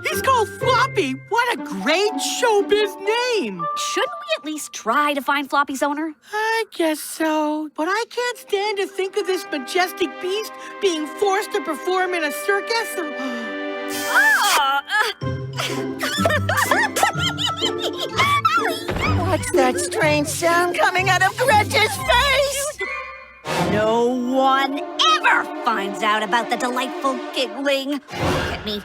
He's called Floppy. What a great showbiz name. Shouldn't we at least try to find Floppy's owner? I guess so. But I can't stand to think of this majestic beast being forced to perform in a circus. What's that strange sound coming out of Gretchen's face? No one ever finds out about the delightful giggling. Look at me.